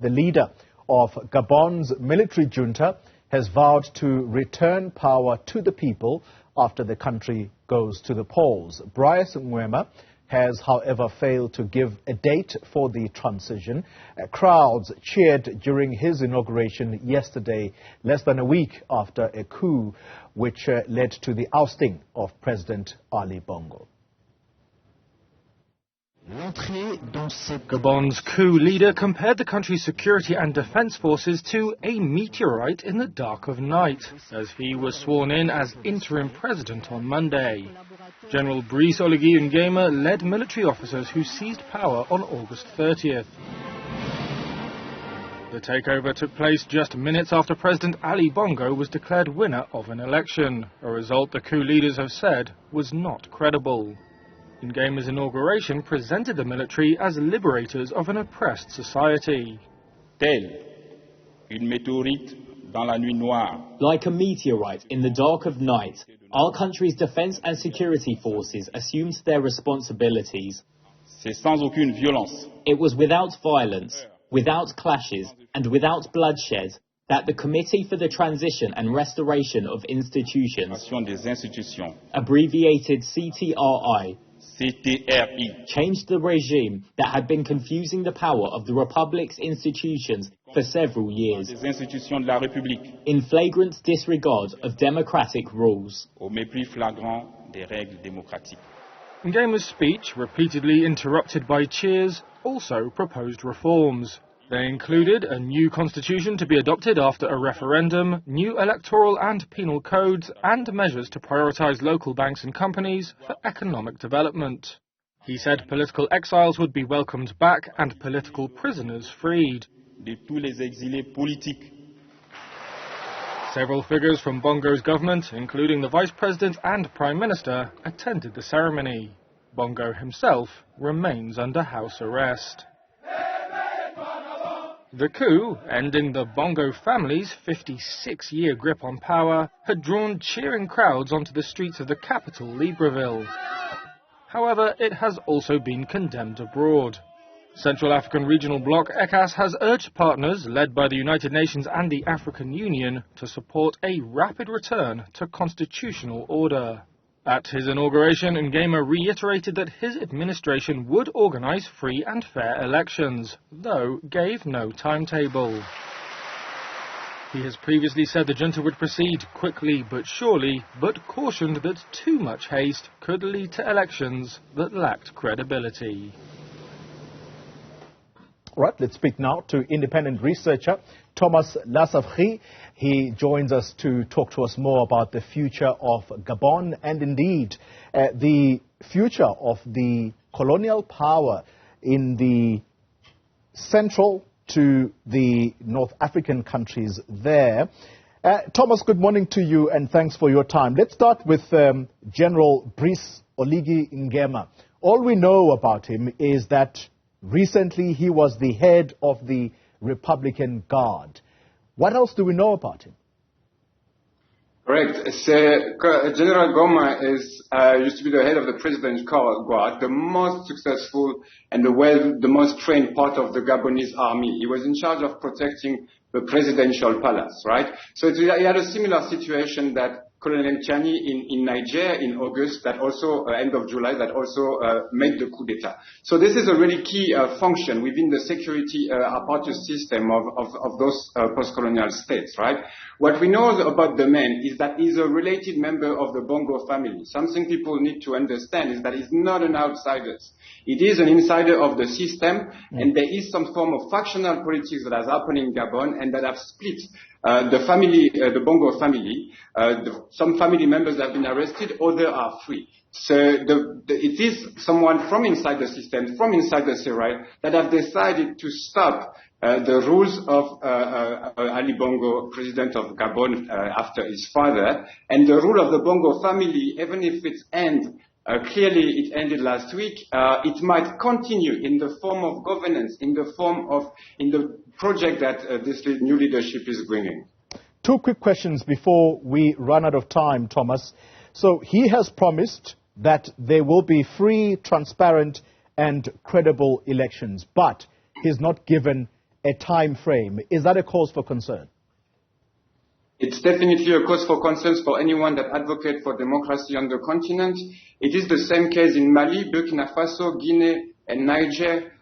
The leader of Gabon's military junta has vowed to return power to the people after the country goes to the polls. Brice Nguema has, however, failed to give a date for the transition. Crowds cheered during his inauguration yesterday, less than a week after a coup which led to the ousting of President Ali Bongo. Gabon's coup leader compared the country's security and defense forces to a meteorite in the dark of night, as he was sworn in as interim president on Monday. General Brice Nguema led military officers who seized power on August 30th. The takeover took place just minutes after President Ali Bongo was declared winner of an election, a result the coup leaders have said was not credible. Nguema's inauguration presented the military as liberators of an oppressed society. Like a meteorite in the dark of night, our country's defense and security forces assumed their responsibilities. It was without violence, without clashes, and without bloodshed that the Committee for the Transition and Restoration of Institutions, abbreviated CTRI, changed the regime that had been confusing the power of the Republic's institutions for several years, in flagrant disregard of democratic rules. Nguema's speech, repeatedly interrupted by cheers, also proposed reforms. They included a new constitution to be adopted after a referendum, new electoral and penal codes, and measures to prioritise local banks and companies for economic development. He said political exiles would be welcomed back and political prisoners freed. Several figures from Bongo's government, including the Vice President and Prime Minister, attended the ceremony. Bongo himself remains under house arrest. The coup, ending the Bongo family's 56-year grip on power, had drawn cheering crowds onto the streets of the capital, Libreville. However, it has also been condemned abroad. Central African Regional Bloc ECAS has urged partners, led by the United Nations and the African Union, to support a rapid return to constitutional order. At his inauguration, Nguema reiterated that his administration would organise free and fair elections, though gave no timetable. He has previously said the junta would proceed quickly but surely, but cautioned that too much haste could lead to elections that lacked credibility. Right, let's speak now to independent researcher Thomas Lesaffre. He joins us to talk to us more about the future of Gabon and indeed the future of the colonial power in the central to the North African countries there. Thomas, good morning to you and thanks for your time. Let's start with General Brice Nguema. All we know about him is that recently he was the head of the Republican Guard. What else do we know about him? Correct. General Goma used to be the head of the President's Guard, the most successful and the most trained part of the Gabonese army. He was in charge of protecting the presidential palace, right? So he had a similar situation that Colonel Chani in Niger in August, that also, end of July, that also made the coup d'etat. So this is a really key function within the security apparatus system of those post-colonial states, right? What we know about the man is that he's a related member of the Bongo family. Something people need to understand is that he's not an outsider. It is an insider of the system, and there is some form of factional politics that has happened in Gabon and that have split the family, the Bongo family. Some family members have been arrested, others are free. So it is someone from inside the system, from inside the Serai, that have decided to stop the rules of Ali Bongo, president of Gabon, after his father, and the rule of the Bongo family, even if it ends. Clearly, it ended last week. It might continue in the form of governance, in the project that this new leadership is bringing. Two quick questions before we run out of time, Thomas. So he has promised that there will be free, transparent, and credible elections, but he's not given a time frame. Is that a cause for concern? It's definitely a cause for concern for anyone that advocates for democracy on the continent. It is the same case in Mali, Burkina Faso, Guinea, and Niger,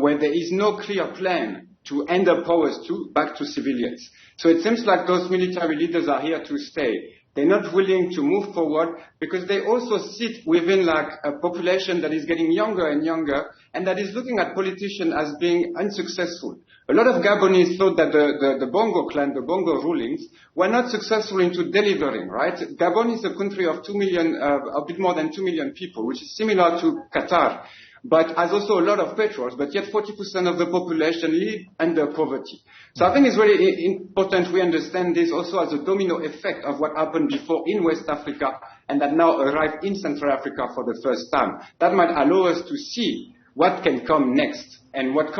where there is no clear plan to end up powers back to civilians. So it seems like those military leaders are here to stay. They're not willing to move forward because they also sit within like a population that is getting younger and younger and that is looking at politicians as being unsuccessful. A lot of Gabonese thought that the Bongo clan, the Bongo rulings, were not successful into delivering, right? Gabon is a country of 2 million, a bit more than 2 million people, which is similar to Qatar, but has also a lot of petrols, but yet 40% of the population live under poverty. So I think it's really important we understand this also as a domino effect of what happened before in West Africa and that now arrived in Central Africa for the first time. That might allow us to see what can come next. And what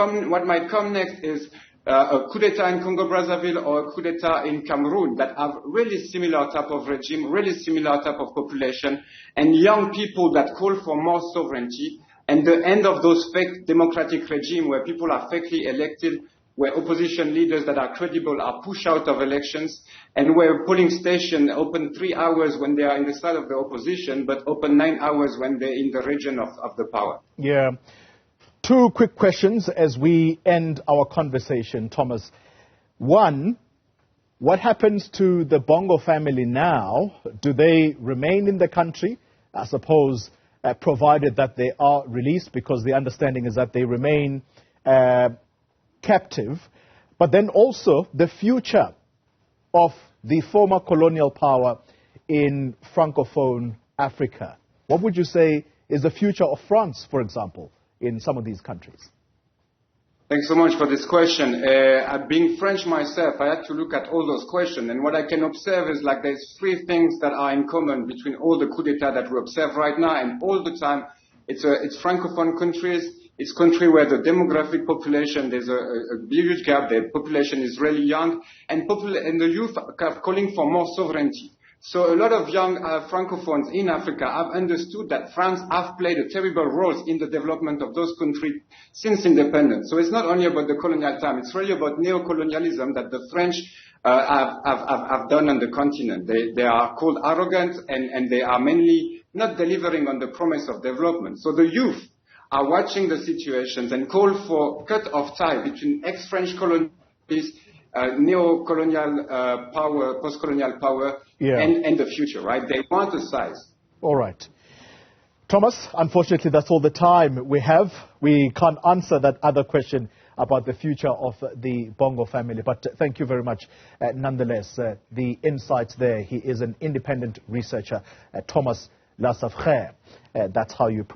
might come next is a coup d'etat in Congo-Brazzaville or a coup d'etat in Cameroon that have really similar type of regime, really similar type of population, and young people that call for more sovereignty, and the end of those fake democratic regime where people are fakely elected, where opposition leaders that are credible are pushed out of elections, and where polling stations open 3 hours when they are in the side of the opposition, but open 9 hours when they're in the region of the power. Yeah. 2 quick questions as we end our conversation, Thomas. One, what happens to the Bongo family now? Do they remain in the country? I suppose, provided that they are released, because the understanding is that they remain captive. But then also the future of the former colonial power in Francophone Africa. What would you say is the future of France, for example, in some of these countries? Thanks so much for this question. Being French myself, I had to look at all those questions. And what I can observe is like there's 3 things that are in common between all the coup d'etat that we observe right now and all the time. It's Francophone countries. It's country where the demographic population, there's a huge gap. The population is really young. And the youth are calling for more sovereignty. So a lot of young Francophones in Africa have understood that France have played a terrible role in the development of those countries since independence. So it's not only about the colonial time, it's really about neo-colonialism that the French have done on the continent. They are called arrogant and they are mainly not delivering on the promise of development. So the youth are watching the situations and call for cut-off tie between ex-French colonies, neo-colonial power, post-colonial power, and the future, right? They want a size. All right. Thomas, unfortunately, that's all the time we have. We can't answer that other question about the future of the Bongo family, but thank you very much nonetheless. The insights there. He is an independent researcher, Thomas Lesaffre. That's how you pronounce